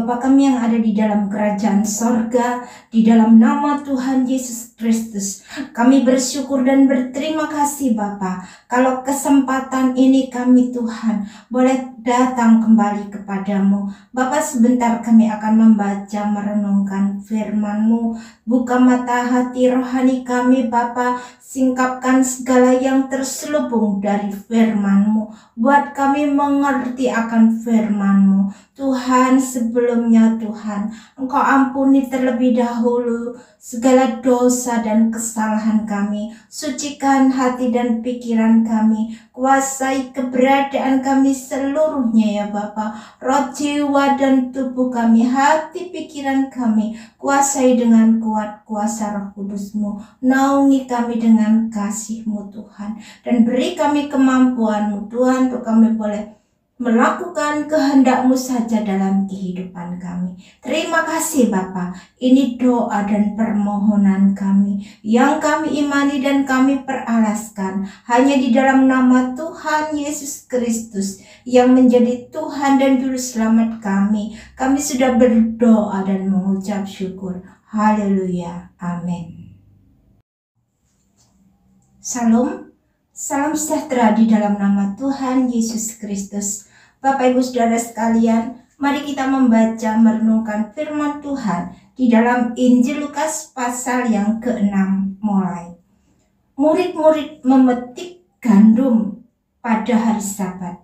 Bapa kami yang ada di dalam kerajaan sorga, di dalam nama Tuhan Yesus Kristus, kami bersyukur dan berterima kasih Bapa, kalau kesempatan ini kami Tuhan boleh datang kembali kepadamu. Bapa, sebentar kami akan membaca merenungkan firman-Mu. Buka mata hati rohani kami Bapa, singkapkan segala yang terselubung dari firman-Mu, buat kami mengerti akan firman-Mu. Tuhan, sebelumnya Tuhan, Engkau ampuni terlebih dahulu segala dosa dan kesalahan kami. Sucikan hati dan pikiran kami, kuasai keberadaan kami seluruhnya ya Bapa. Roh, jiwa dan tubuh kami, hati pikiran kami, kuasai dengan kuat kuasa Roh Kudus-Mu. Naungi kami dengan kasih-Mu Tuhan, dan beri kami kemampuan-Mu Tuhan, untuk kami boleh melakukan kehendak-Mu saja dalam kehidupan kami. Terima kasih Bapa. Ini doa dan permohonan kami yang kami imani dan kami peralaskan hanya di dalam nama Tuhan Yesus Kristus yang menjadi Tuhan dan Juru Selamat kami. Kami sudah berdoa dan mengucap syukur. Haleluya. Amin. Salam. Salam sejahtera di dalam nama Tuhan Yesus Kristus. Bapak Ibu Saudara sekalian, mari kita membaca merenungkan firman Tuhan di dalam Injil Lukas pasal yang ke-6 mulai. Murid-murid memetik gandum pada hari Sabat.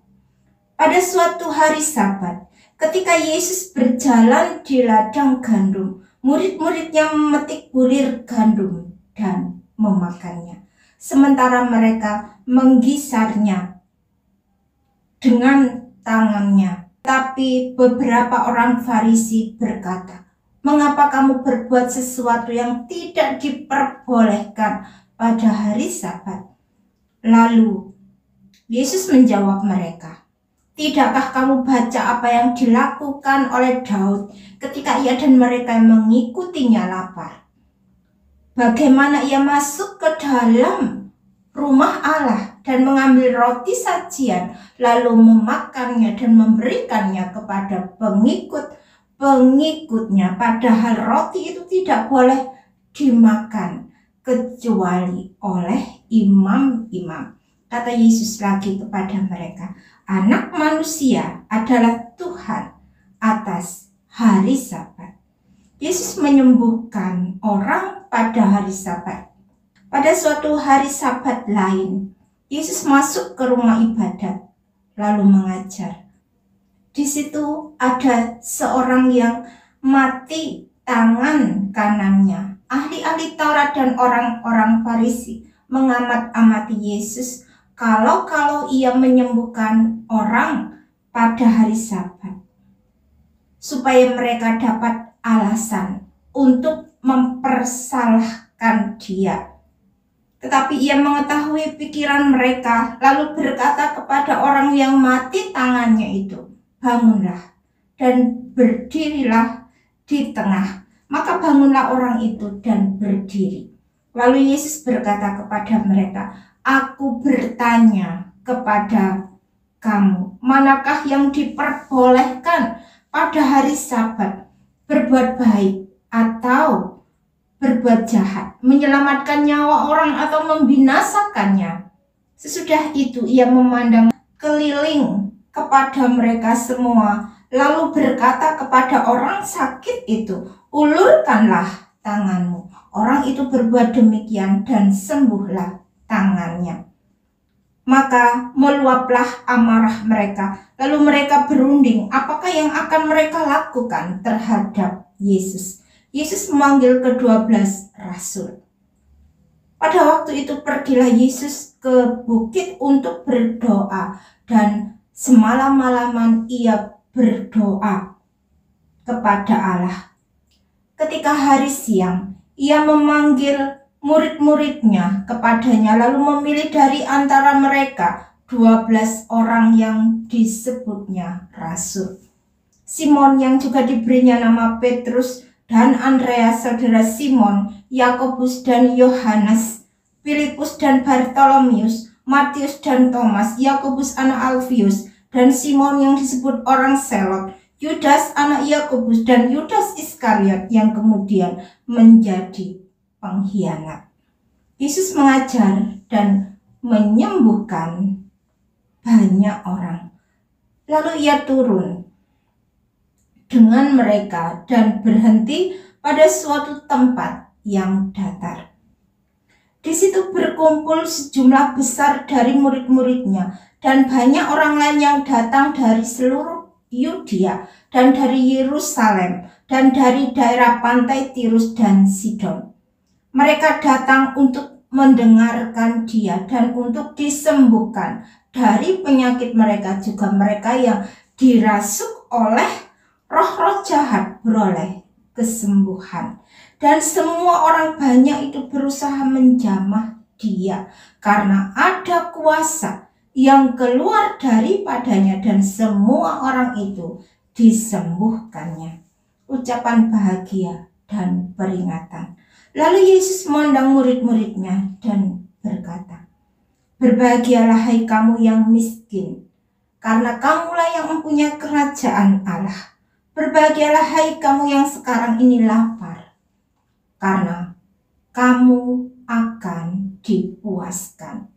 Pada suatu hari Sabat, ketika Yesus berjalan di ladang gandum, murid-muridnya memetik bulir gandum dan memakannya, sementara mereka menggisarnya dengan tangannya. Tapi beberapa orang Farisi berkata, "Mengapa kamu berbuat sesuatu yang tidak diperbolehkan pada hari Sabat?" Lalu Yesus menjawab mereka, "Tidakkah kamu baca apa yang dilakukan oleh Daud ketika ia dan mereka yang mengikutinya lapar? Bagaimana ia masuk ke dalam rumah Allah dan mengambil roti sajian, lalu memakannya dan memberikannya kepada pengikut-pengikutnya, padahal roti itu tidak boleh dimakan kecuali oleh imam-imam." Kata Yesus lagi kepada mereka, "Anak manusia adalah Tuhan atas hari Sabat." Yesus menyembuhkan orang pada hari Sabat. Pada suatu hari Sabat lain, Yesus masuk ke rumah ibadat lalu mengajar. Di situ ada seorang yang mati tangan kanannya. Ahli-ahli Taurat dan orang-orang Farisi mengamat-amati Yesus kalau ia menyembuhkan orang pada hari Sabat, supaya mereka dapat alasan untuk mempersalahkan dia. Tetapi ia mengetahui pikiran mereka, lalu berkata kepada orang yang mati tangannya itu, "Bangunlah dan berdirilah di tengah." Maka bangunlah orang itu dan berdiri. Lalu Yesus berkata kepada mereka, "Aku bertanya kepada kamu, manakah yang diperbolehkan pada hari Sabat, berbuat baik atau berbuat jahat, menyelamatkan nyawa orang atau membinasakannya?" Sesudah itu ia memandang keliling kepada mereka semua, lalu berkata kepada orang sakit itu, "Ulurkanlah tanganmu." Orang itu berbuat demikian dan sembuhlah tangannya. Maka meluaplah amarah mereka, lalu mereka berunding apakah yang akan mereka lakukan terhadap Yesus. Yesus memanggil ke-12 rasul. Pada waktu itu pergilah Yesus ke bukit untuk berdoa, dan semalam-malaman ia berdoa kepada Allah. Ketika hari siang, ia memanggil murid-muridnya kepadanya, lalu memilih dari antara mereka 12 orang yang disebutnya rasul. Simon yang juga diberinya nama Petrus, dan Andreas saudara Simon, Yakobus dan Yohanes, Filipus dan Bartolomeus, Matius dan Thomas, Yakobus anak Alfius, dan Simon yang disebut orang Selot, Yudas anak Yakobus dan Yudas Iskariot yang kemudian menjadi pengkhianat. Yesus mengajar dan menyembuhkan banyak orang. Lalu ia turun dengan mereka dan berhenti pada suatu tempat yang datar. Di situ berkumpul sejumlah besar dari murid-muridnya dan banyak orang lain yang datang dari seluruh Yudea dan dari Yerusalem dan dari daerah pantai Tirus dan Sidon. Mereka datang untuk mendengarkan dia dan untuk disembuhkan dari penyakit mereka. Juga mereka yang dirasuk oleh roh-roh jahat beroleh kesembuhan. Dan semua orang banyak itu berusaha menjamah dia karena ada kuasa yang keluar daripadanya dan semua orang itu disembuhkannya. Ucapan bahagia dan peringatan. Lalu Yesus memandang murid-muridnya dan berkata, "Berbahagialah hai kamu yang miskin, karena kamulah yang mempunyai kerajaan Allah. Berbahagialah hai kamu yang sekarang ini lapar, karena kamu akan dipuaskan.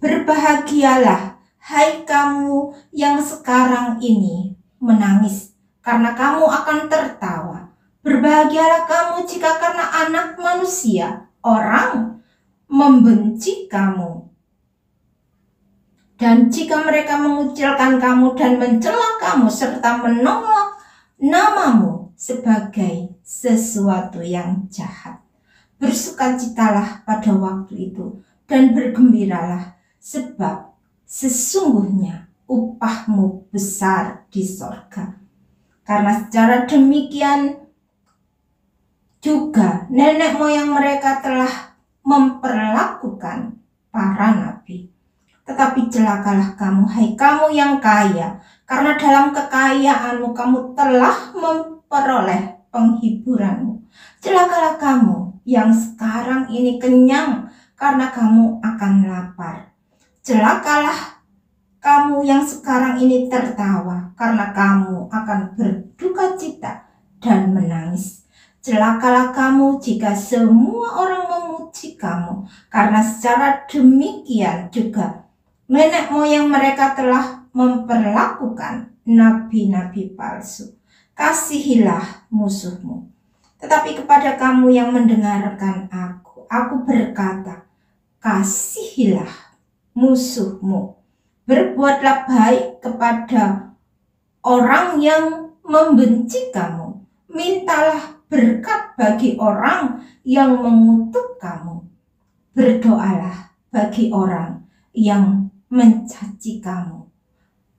Berbahagialah hai kamu yang sekarang ini menangis, karena kamu akan tertawa. Berbahagialah kamu jika karena Anak Manusia orang membenci kamu, dan jika mereka mengucilkan kamu dan mencela kamu serta menolak namamu sebagai sesuatu yang jahat. Bersukacitalah pada waktu itu dan bergembiralah, sebab sesungguhnya upahmu besar di sorga. Karena secara demikian juga nenek moyang mereka telah memperlakukan para nabi. Tetapi celakalah kamu, hai kamu yang kaya, karena dalam kekayaanmu kamu telah memperoleh penghiburanmu. Celakalah kamu yang sekarang ini kenyang, karena kamu akan lapar. Celakalah kamu yang sekarang ini tertawa, karena kamu akan berduka cita dan menangis. Celakalah kamu jika semua orang memuji kamu, karena secara demikian juga nenek moyang mereka telah memperlakukan nabi-nabi palsu. Kasihilah musuhmu. Tetapi kepada kamu yang mendengarkan aku berkata, kasihilah musuhmu. Berbuatlah baik kepada orang yang membenci kamu. Mintalah berkat bagi orang yang mengutuk kamu. Berdoalah bagi orang yang mencaci kamu.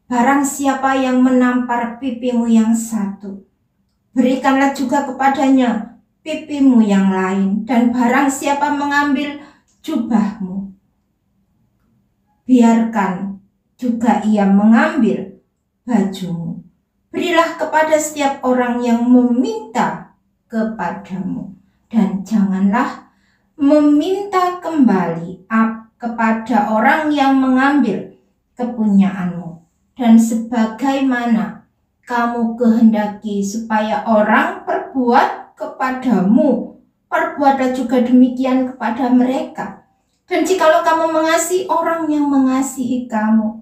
Barang siapa yang menampar pipimu yang satu, berikanlah juga kepadanya pipimu yang lain. Dan barang siapa mengambil jubahmu, biarkan juga ia mengambil bajumu. Berilah kepada setiap orang yang meminta kepadamu, dan janganlah meminta kembali kepada orang yang mengambil kepunyaanmu. Dan sebagaimana kamu kehendaki supaya orang perbuat kepadamu, perbuatlah juga demikian kepada mereka. Dan jikalau kamu mengasihi orang yang mengasihi kamu,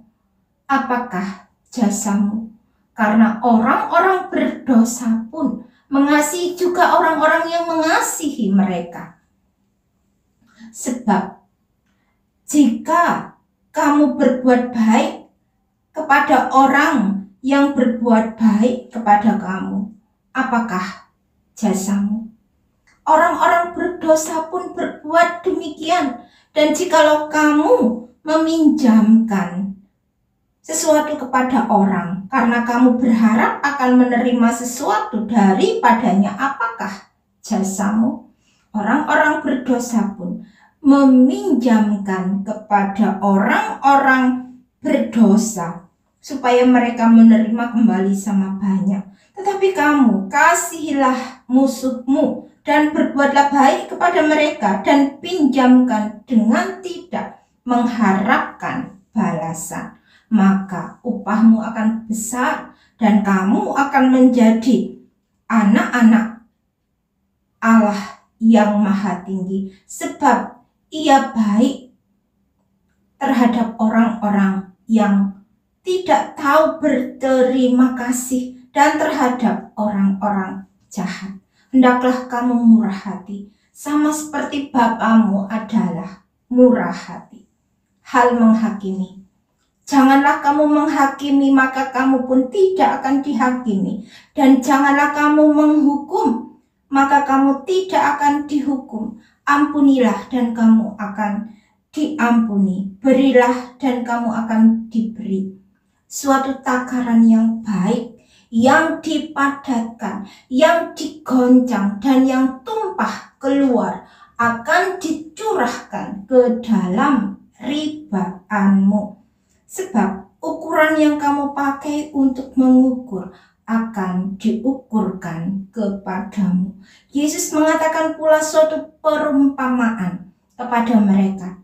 apakah jasamu? Karena orang-orang berdosa pun mengasihi juga orang-orang yang mengasihi mereka. Sebab jika kamu berbuat baik kepada orang yang berbuat baik kepada kamu, apakah jasamu? Orang-orang berdosa pun berbuat demikian. Dan jikalau kamu meminjamkan sesuatu kepada orang karena kamu berharap akan menerima sesuatu daripadanya, apakah jasamu? Orang-orang berdosa pun meminjamkan kepada orang-orang berdosa supaya mereka menerima kembali sama banyak. Tetapi kamu kasihilah musuhmu dan berbuatlah baik kepada mereka, dan pinjamkan dengan tidak mengharapkan balasan. Maka upahmu akan besar dan kamu akan menjadi anak-anak Allah yang Maha Tinggi, sebab Ia baik terhadap orang-orang yang tidak tahu berterima kasih dan terhadap orang-orang jahat. Hendaklah kamu murah hati, sama seperti Bapamu adalah murah hati. Hal menghakimi. Janganlah kamu menghakimi, maka kamu pun tidak akan dihakimi. Dan janganlah kamu menghukum, maka kamu tidak akan dihukum. Ampunilah dan kamu akan diampuni. Berilah dan kamu akan diberi. Suatu takaran yang baik, yang dipadatkan, yang digoncang, dan yang tumpah keluar akan dicurahkan ke dalam ribaanmu. Sebab ukuran yang kamu pakai untuk mengukur akan diukurkan kepadamu. Yesus mengatakan pula suatu perumpamaan kepada mereka.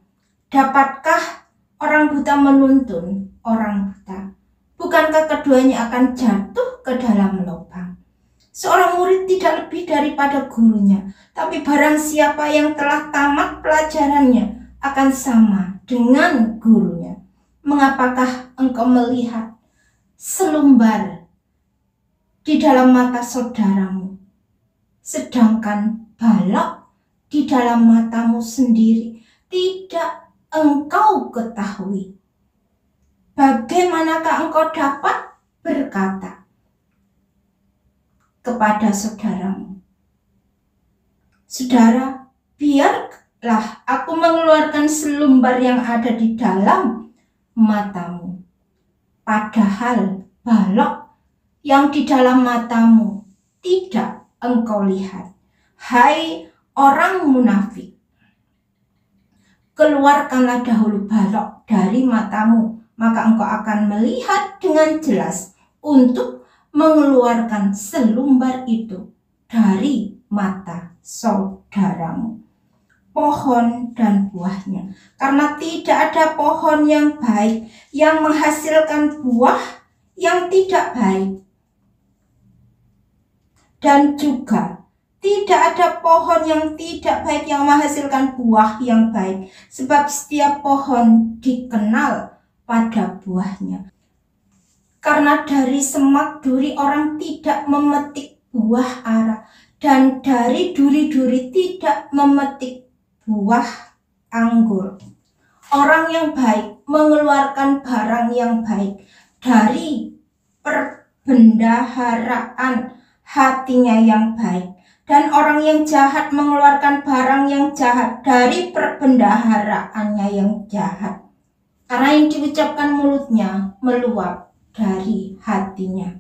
Dapatkah orang buta menuntun orang buta? Bukankah keduanya akan jatuh ke dalam lubang? Seorang murid tidak lebih daripada gurunya, tapi barang siapa yang telah tamat pelajarannya akan sama dengan gurunya. Mengapakah engkau melihat selumbar di dalam mata saudaramu, sedangkan balok di dalam matamu sendiri tidak engkau ketahui? Bagaimanakah engkau dapat berkata kepada saudaramu, saudara, biarlah aku mengeluarkan selumbar yang ada di dalam matamu, padahal balok yang di dalam matamu tidak engkau lihat. Hai orang munafik, keluarkanlah dahulu balok dari matamu, maka engkau akan melihat dengan jelas untuk mengeluarkan selumbar itu dari mata saudaramu. Pohon dan buahnya, karena tidak ada pohon yang baik yang menghasilkan buah yang tidak baik, dan juga tidak ada pohon yang tidak baik yang menghasilkan buah yang baik, sebab setiap pohon dikenal pada buahnya. Karena dari semak duri orang tidak memetik buah ara, dan dari duri-duri tidak memetik buah anggur. Orang yang baik mengeluarkan barang yang baik dari perbendaharaan hatinya yang baik, dan orang yang jahat mengeluarkan barang yang jahat dari perbendaharaannya yang jahat. Karena yang diucapkan mulutnya meluap dari hatinya.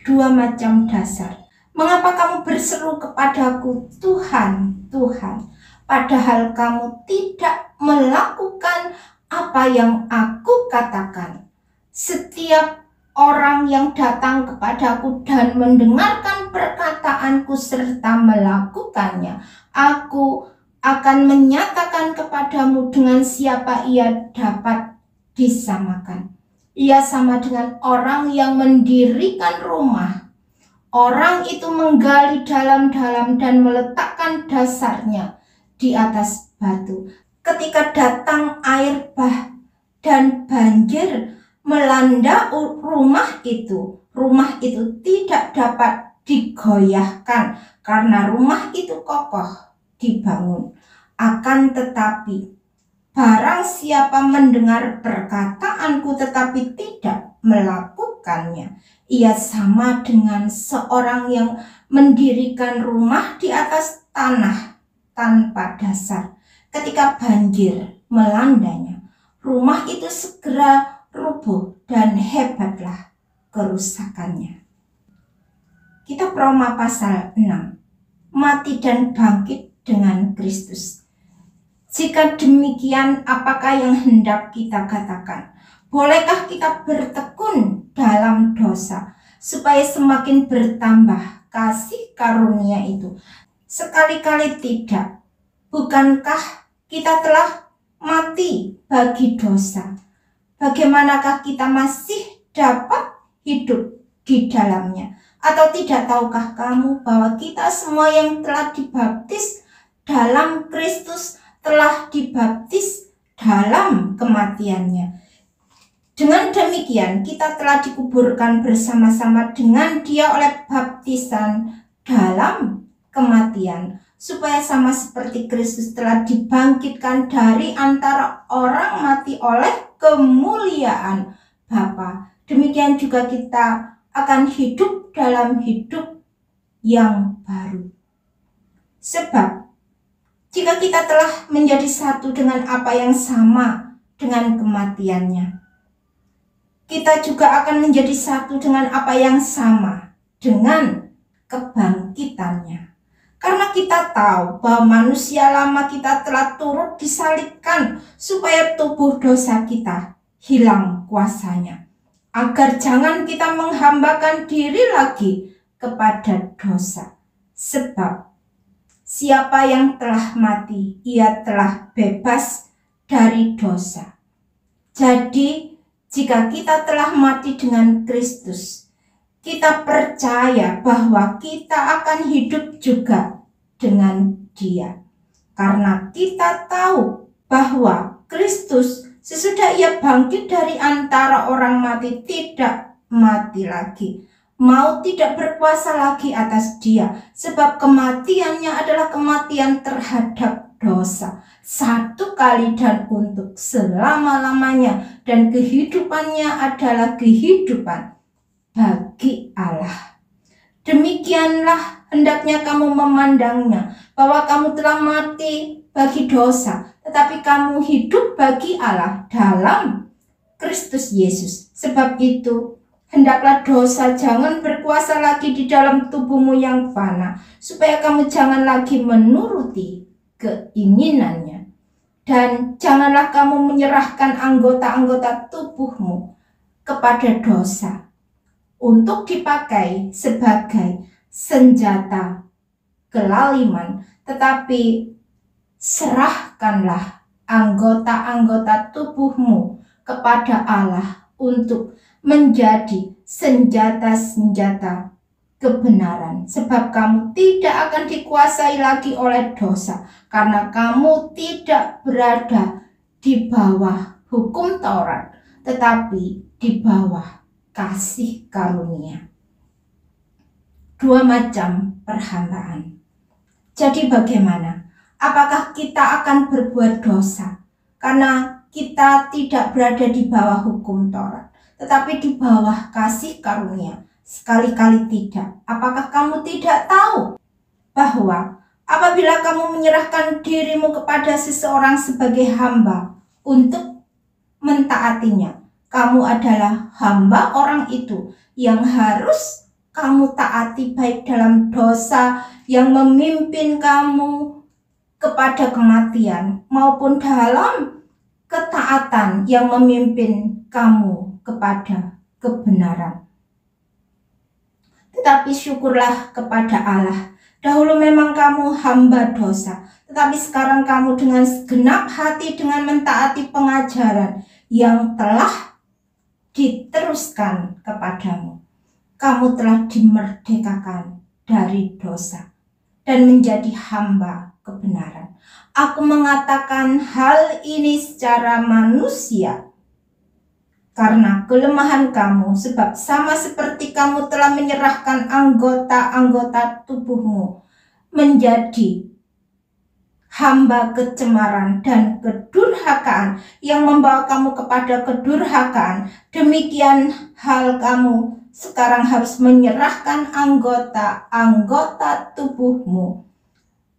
Dua macam dasar. Mengapa kamu berseru kepadaku, Tuhan, Tuhan, padahal kamu tidak melakukan apa yang aku katakan? Setiap orang yang datang kepadaku dan mendengarkan perkataanku serta melakukannya, aku akan menyatakan kepadamu dengan siapa ia dapat disamakan. Ia sama dengan orang yang mendirikan rumah. Orang itu menggali dalam-dalam dan meletakkan dasarnya di atas batu. Ketika datang air bah dan banjir melanda rumah itu tidak dapat digoyahkan karena rumah itu kokoh dibangun. Akan tetapi barang siapa mendengar perkataanku tetapi tidak melakukannya, ia sama dengan seorang yang mendirikan rumah di atas tanah tanpa dasar. Ketika banjir melandanya, rumah itu segera rubuh dan hebatlah kerusakannya. Kitab Roma pasal 6. Mati dan bangkit dengan Kristus. Jika demikian, apakah yang hendak kita katakan? Bolehkah kita bertekun dalam dosa supaya semakin bertambah kasih karunia itu? Sekali-kali tidak. Bukankah kita telah mati bagi dosa? Bagaimanakah kita masih dapat hidup di dalamnya. Atau tidak tahukah kamu bahwa kita semua yang telah dibaptis dalam Kristus telah dibaptis dalam kematiannya. Dengan demikian kita telah dikuburkan bersama-sama dengan Dia oleh baptisan dalam kematian, supaya sama seperti Kristus telah dibangkitkan dari antara orang mati oleh kemuliaan Bapa, demikian juga kita akan hidup dalam hidup yang baru. Sebab jika kita telah menjadi satu dengan apa yang sama dengan kematiannya, kita juga akan menjadi satu dengan apa yang sama dengan kebangkitannya. Karena kita tahu bahwa manusia lama kita telah turut disalibkan supaya tubuh dosa kita hilang kuasanya, agar jangan kita menghambakan diri lagi kepada dosa. Sebab siapa yang telah mati, ia telah bebas dari dosa. Jadi, jika kita telah mati dengan Kristus, kita percaya bahwa kita akan hidup juga dengan Dia. Karena kita tahu bahwa Kristus sesudah Ia bangkit dari antara orang mati tidak mati lagi. Maut tidak berkuasa lagi atas Dia, sebab kematiannya adalah kematian terhadap dosa, satu kali dan untuk selama-lamanya, dan kehidupannya adalah kehidupan bagi Allah. Demikianlah hendaknya kamu memandangnya, bahwa kamu telah mati bagi dosa, tetapi kamu hidup bagi Allah dalam Kristus Yesus. Sebab itu, hendaklah dosa jangan berkuasa lagi di dalam tubuhmu yang fana, supaya kamu jangan lagi menuruti keinginannya. Dan janganlah kamu menyerahkan anggota-anggota tubuhmu kepada dosa untuk dipakai sebagai senjata kelaliman, tetapi serahkanlah anggota-anggota tubuhmu kepada Allah untuk menjadi senjata-senjata kebenaran. Sebab kamu tidak akan dikuasai lagi oleh dosa, karena kamu tidak berada di bawah hukum Taurat, tetapi di bawah kasih karunia. Dua macam perhambaan. Jadi bagaimana? Apakah kita akan berbuat dosa karena kita tidak berada di bawah hukum Taurat, tetapi di bawah kasih karunia? Sekali-kali tidak. Apakah kamu tidak tahu bahwa apabila kamu menyerahkan dirimu kepada seseorang sebagai hamba untuk mentaatinya, kamu adalah hamba orang itu yang harus kamu taati, baik dalam dosa yang memimpin kamu kepada kematian maupun dalam ketaatan yang memimpin kamu kepada kebenaran. Tetapi syukurlah kepada Allah, dahulu memang kamu hamba dosa, tetapi sekarang kamu dengan segenap hati dengan mentaati pengajaran yang telah diteruskan kepadamu, kamu telah dimerdekakan dari dosa dan menjadi hamba kebenaran. Aku mengatakan hal ini secara manusia karena kelemahan kamu, sebab sama seperti kamu telah menyerahkan anggota-anggota tubuhmu menjadi hamba kecemaran dan kedurhakaan yang membawa kamu kepada kedurhakaan, demikian hal kamu sekarang harus menyerahkan anggota-anggota tubuhmu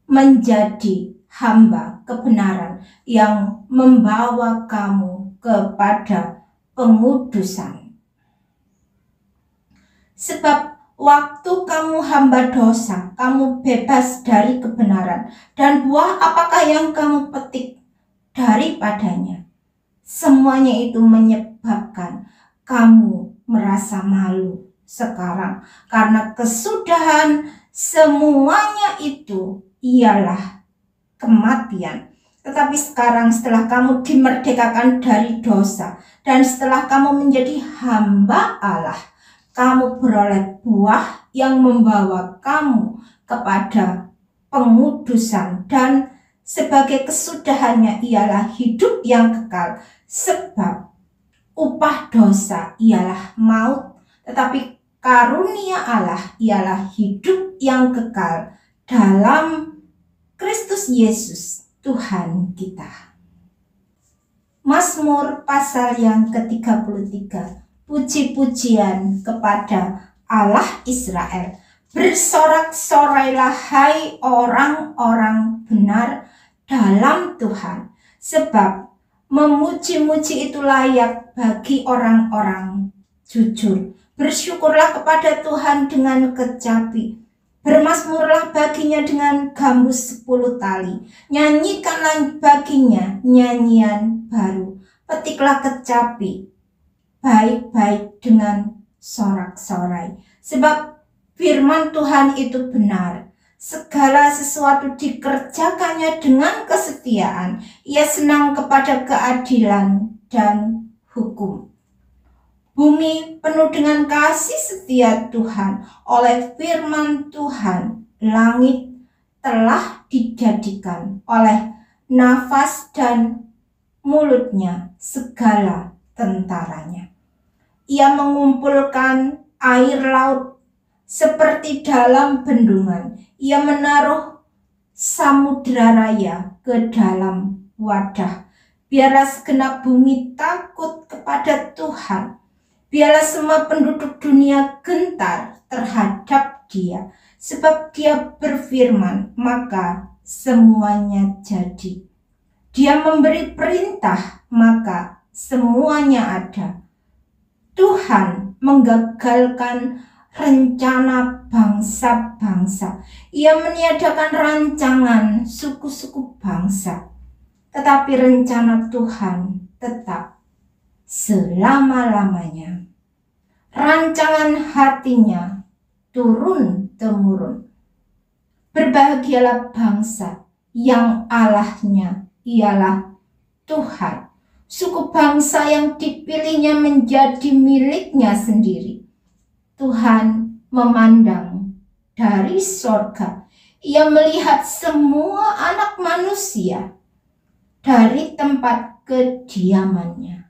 menjadi hamba kebenaran yang membawa kamu kepada pengudusan. Sebab waktu kamu hamba dosa, kamu bebas dari kebenaran, dan buah apakah yang kamu petik daripadanya? Semuanya itu menyebabkan kamu merasa malu sekarang, karena kesudahan semuanya itu ialah kematian. Tetapi sekarang setelah kamu dimerdekakan dari dosa dan setelah kamu menjadi hamba Allah, kamu beroleh buah yang membawa kamu kepada pengudusan, dan sebagai kesudahannya ialah hidup yang kekal, sebab upah dosa ialah maut, tetapi karunia Allah ialah hidup yang kekal dalam Kristus Yesus Tuhan kita. Mazmur pasal yang ke-33, puji-pujian kepada Allah Israel. Bersorak-sorailah hai orang-orang benar dalam Tuhan, sebab memuji-muji itu layak bagi orang-orang jujur. Bersyukurlah kepada Tuhan dengan kecapi, bermazmurlah baginya dengan gambus 10 tali, nyanyikanlah baginya nyanyian baru, petiklah kecapi baik-baik dengan sorak-sorai. Sebab firman Tuhan itu benar, segala sesuatu dikerjakannya dengan kesetiaan. Ia senang kepada keadilan dan hukum. Bumi penuh dengan kasih setia Tuhan. Oleh firman Tuhan, langit telah dijadikan, oleh nafas dan mulutnya segala tentaranya. Ia mengumpulkan air laut seperti dalam bendungan. Ia menaruh samudra raya ke dalam wadah. Biarlah segenap bumi takut kepada Tuhan. Biarlah semua penduduk dunia gentar terhadap Dia. Sebab Dia berfirman, maka semuanya jadi. Dia memberi perintah, maka semuanya ada. Tuhan menggagalkan rencana bangsa-bangsa. Ia meniadakan rancangan suku-suku bangsa. Tetapi rencana Tuhan tetap selama-lamanya. Rancangan hatinya turun-temurun. Berbahagialah bangsa yang Allahnya ialah Tuhan. Suku bangsa yang dipilihnya menjadi miliknya sendiri. Tuhan memandang dari sorga. Ia melihat semua anak manusia dari tempat kediamannya.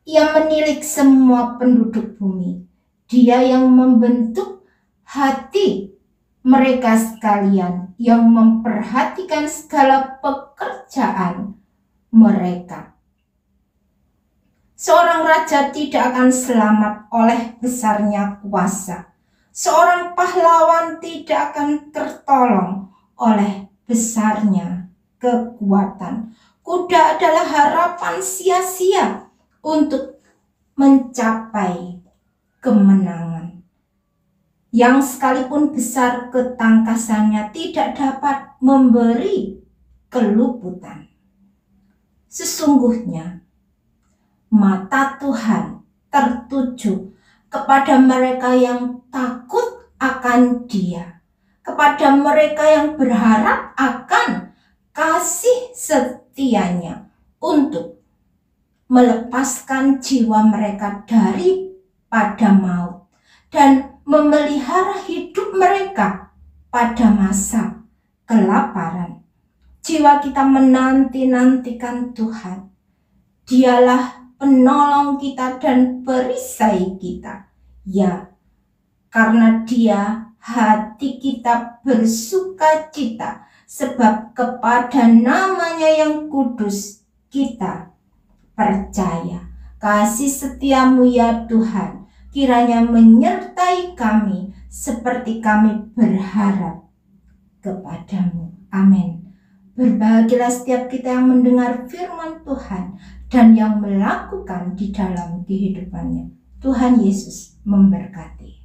Ia menilik semua penduduk bumi. Dia yang membentuk hati mereka sekalian, yang memperhatikan segala pekerjaan mereka. Seorang raja tidak akan selamat oleh besarnya kuasa. Seorang pahlawan tidak akan tertolong oleh besarnya kekuatan. Kuda adalah harapan sia-sia untuk mencapai kemenangan. Yang sekalipun besar ketangkasannya tidak dapat memberi keluputan. Sesungguhnya mata Tuhan tertuju kepada mereka yang takut akan Dia, kepada mereka yang berharap akan kasih setianya untuk melepaskan jiwa mereka daripada maut dan memelihara hidup mereka pada masa kelaparan. Jiwa kita menanti-nantikan Tuhan. Dialah penolong kita dan perisai kita. Ya, karena Dia hati kita bersukacita, sebab kepada nama-Nya yang kudus kita percaya. Kasih setiamu ya Tuhan, kiranya menyertai kami seperti kami berharap kepadamu. Amin. Berbahagialah setiap kita yang mendengar firman Tuhan dan yang melakukan di dalam kehidupannya. Tuhan Yesus memberkati.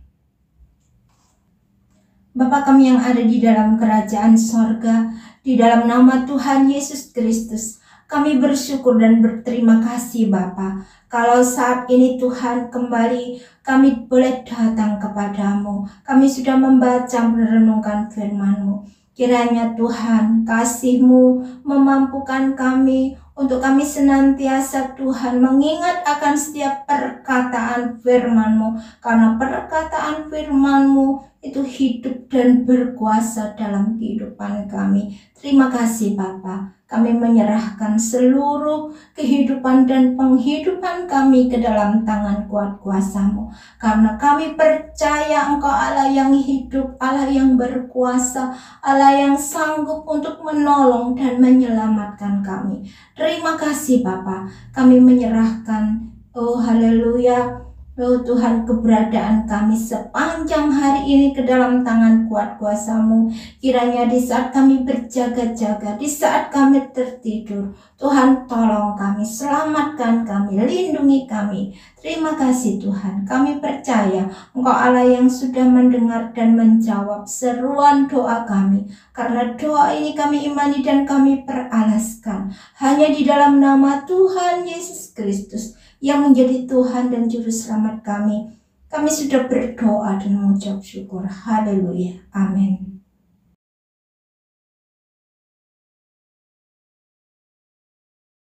Bapa kami yang ada di dalam kerajaan sorga, di dalam nama Tuhan Yesus Kristus, kami bersyukur dan berterima kasih Bapa. Kalau saat ini Tuhan kembali kami boleh datang kepadamu, kami sudah membaca merenungkan firman-Mu. Kiranya Tuhan, kasih-Mu memampukan kami untuk kami senantiasa Tuhan mengingat akan setiap perkataan firman-Mu, karena perkataan firman-Mu itu hidup dan berkuasa dalam kehidupan kami. Terima kasih Bapa. Kami menyerahkan seluruh kehidupan dan penghidupan kami ke dalam tangan kuat kuasa-Mu, karena kami percaya Engkau Allah yang hidup, Allah yang berkuasa, Allah yang sanggup untuk menolong dan menyelamatkan kami. Terima kasih Bapa. Kami menyerahkan, oh haleluya, oh Tuhan, keberadaan kami sepanjang hari ini ke dalam tangan kuat kuasa-Mu. Kiranya di saat kami berjaga-jaga, di saat kami tertidur, Tuhan tolong kami, selamatkan kami, lindungi kami. Terima kasih Tuhan, kami percaya Engkau Allah yang sudah mendengar dan menjawab seruan doa kami. Karena doa ini kami imani dan kami peralaskan hanya di dalam nama Tuhan Yesus Kristus yang menjadi Tuhan dan Juru Selamat kami. Kami sudah berdoa dan mengucap syukur. Haleluya. Amin.